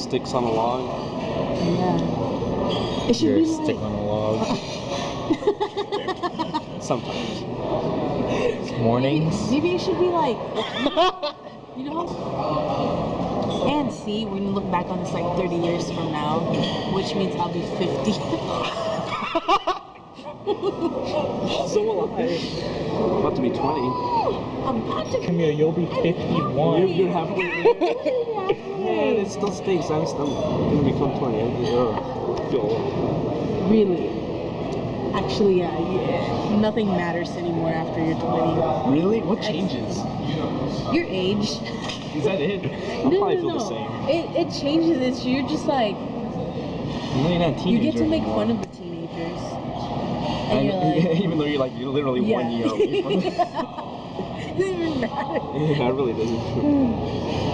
sticks on a log. Yeah. It should You're be a stick like... on a log. Sometimes. Mornings. Maybe it should be like... You know? And see, when you look back on this like 30 years from now, which means I'll be 50. So will I. I'm about to be 20. I'm about to Camille, you'll be 51. You're halfway there. Man, it still stinks. I'm gonna become 20. I feel old. Really? Actually, yeah. Nothing matters anymore after you're 20. Really? What changes? Your age. Is that it? I'll probably feel the same. It changes. You're just like... You're not a teenager You get to make anymore. fun of the teenagers. And you're like... Even though you're literally 1 year away from it. It doesn't even matter. Yeah, it really doesn't.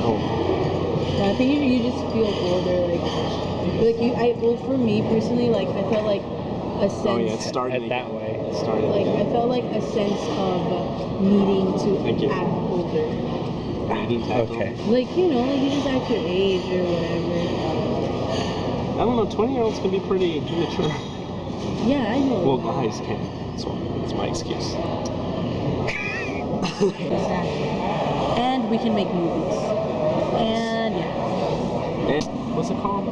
Oh. I think you just feel older, well, for me personally, like I felt like a sense. Oh yeah, it started that way. It started. Like I felt like a sense of needing to act older. Okay. Like you just act your age or whatever. I don't know. 20-year-olds can be pretty immature. Yeah, I know. Well, guys can. So that's my excuse. Exactly. And we can make movies. And yeah. And what's it called?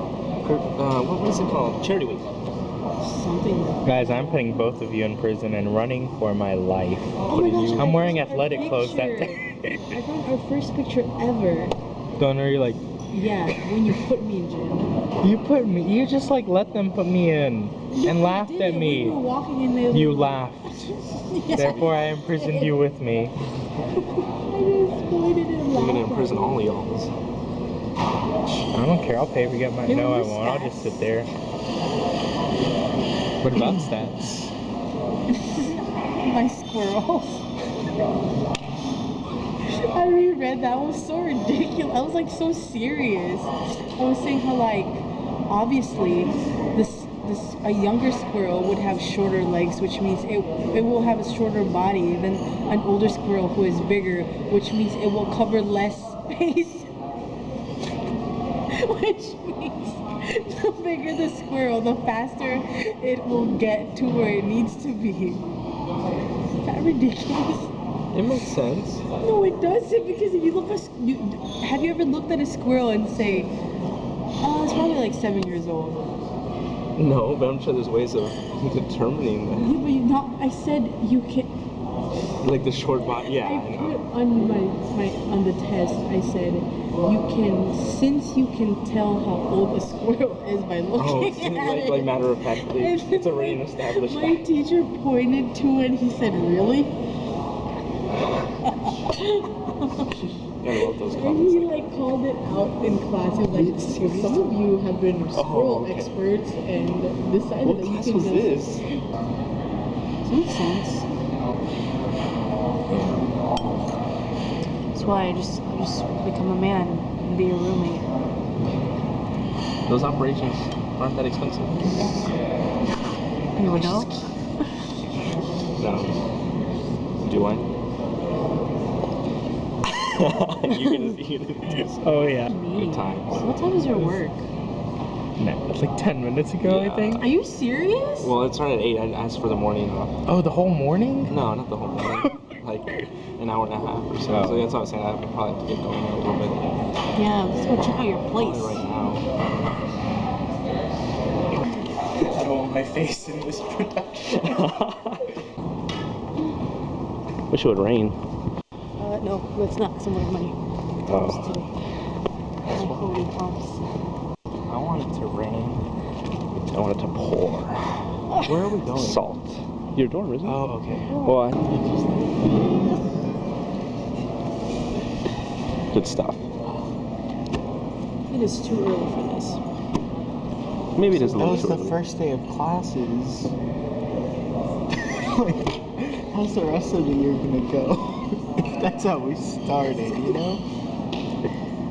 What is it called? Charity Week. Something. Guys, I'm putting both of you in prison and running for my life. Oh my gosh, I'm I wearing found our athletic clothes that picture. day. I found our first picture ever. Don't know, you're like, Yeah, when you put me in jail. you just like let them put me in and laughed at me. When we were walking in there. You laughed. Yeah. Therefore, I imprisoned you with me. I just pointed and I'm laughed. gonna imprison all of y'all. I don't care. I'll pay for get my. Hey, No, I what won't. I'll stats? just sit there. What about stats? My squirrels. I reread that. Was so ridiculous. I was like so serious. I was saying how like obviously a younger squirrel would have shorter legs, which means it will have a shorter body than an older squirrel who is bigger, which means it will cover less space. Which means the bigger the squirrel, the faster it will get to where it needs to be. Is that ridiculous? It makes sense. No, it doesn't, because if you look at... have you ever looked at a squirrel and say, oh, it's probably like 7 years old? No, but I'm sure there's ways of determining that. Yeah, but I said you can... Like the short body. Yeah, I I know. put on on the test, I said, since you can tell how old a squirrel is by looking at it. Like matter of factly, it's already an established My fact. teacher pointed to it and he said, really? Gotta love those And comments. he like called it out in class. He was like, some of you have been squirrel okay. experts and decided What that you class can was just... this? Makes sense. That's why I'll just become a man and be a roommate. Those operations aren't that expensive. You would know? No. Do I? you can do some Oh yeah. good times. What time is your work? No, like 10 minutes ago, Yeah. I think. Are you serious? Well, it started at 8. I asked for the morning off. Oh, the whole morning? No, not the whole morning. Like an hour and a half or so. Oh. So that's what I was saying. I probably have to get going a little bit. Yeah, let's go check out your place. Probably right now. I don't want my face in this production. Wish it would rain. No, let's not, because I'm wearing my pumps today. My holy pumps. I want it to rain. I want it to pour. Where are we going? Salt. Your dorm, isn't it? Oh, okay. Well, good stuff. It is too early for this. Maybe it is a That little was too the early. first day of classes. Like, how's the rest of the year gonna go? If that's how we started, you know?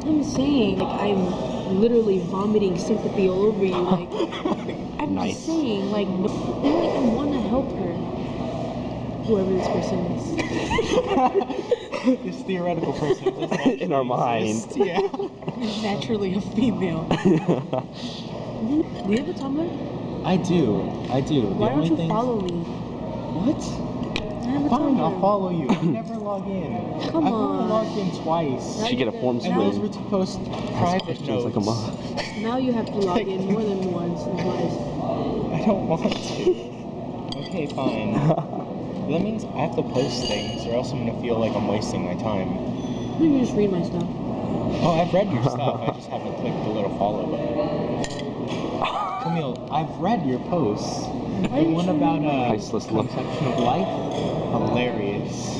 I'm saying, like, I'm literally vomiting sympathy all over you. Like, I'm Nice. just saying, like, I want to help her. Whoever this person is. This theoretical person does not In our mind. exist. Yeah. Is naturally a female. Do you have a Tumblr? I do. Why don't you follow me? What? I have a Fine, Tumblr. I'll follow you. I never log in. Come I've only on. logged in twice. Should get a form And those screen. were to post Ask private questions notes. like a mom. Now you have to log in more than once or twice. I don't want to. Okay, fine. That means I have to post things, or else I'm gonna feel like I'm wasting my time. Maybe you just read my stuff. Oh, I've read your stuff. I just haven't clicked the little follow button. Camille, I've read your posts. The one about Priceless love. conception of life. Hilarious.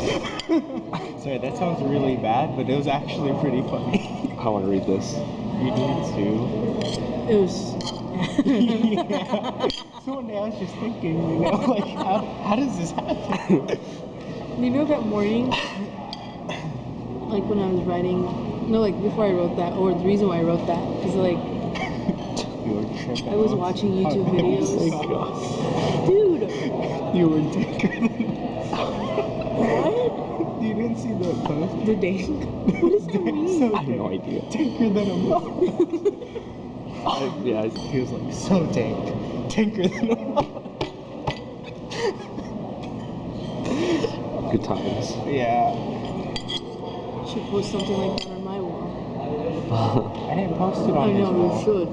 Sorry, that sounds really bad, but it was actually pretty funny. I want to read this. You did too. It was. Yeah. So one day I was just thinking, you know, like how does this happen? You know that morning, like when I was writing, no, like before I wrote that, or the reason why I wrote that, is like You were tripping. I was watching YouTube Oh, videos. my God. Dude, You were dicker than what? You didn't see the post? The dang? What does that mean? So I have no idea. Tinker than a mom. Yeah, He was like, so dank. Tinker than a mom. good times. Yeah. Should post something like that on my wall. I didn't post it I on his know you wall. should.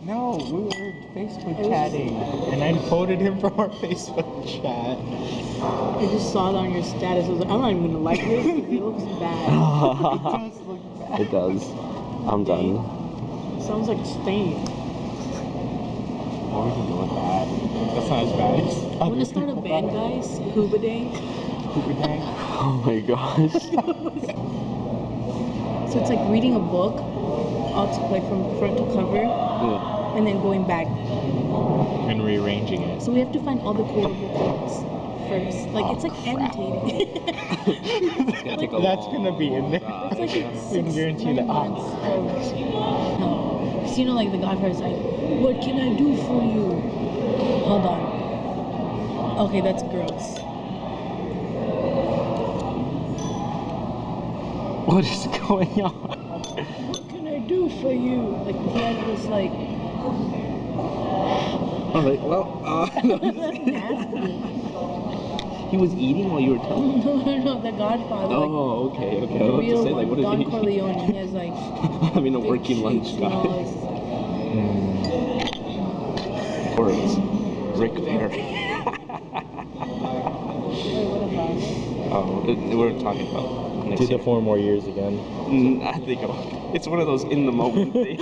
No, we were Facebook It was- chatting. And I quoted him from our Facebook chat. I just saw it on your status. I was like, I'm not even gonna like this. It looks bad. It does look bad. It does. I'm done. Sounds like stain. What are we doing bad? That's not as bad as I want to start a band, guys. Scuba Dank. Dank. Oh my gosh. So it's like reading a book, like from front to cover, Yeah. and then going back. And rearranging it. So we have to find all the quotable quotes first. Like it's like crap. annotating. It's gonna take a That's gonna be in there. long It's like time. it's We can guarantee that. months of no. So you know, like the God part's like, what can I do for you? Hold on. Okay, that's gross. What is going on? What can I do for you? Like he had this like. I'm like, well, That's nasty. he was eating while you were telling. No, the Godfather. Like, Oh, okay. I was the about to real say, like, one, what is Don he? Corleone. He has like Having a big working lunch, cheeks and all guys. this- Or it's Rick Perry. Wait, what about? Oh, we're talking about next year. 4 more years again. I think it's one of those in the moment things.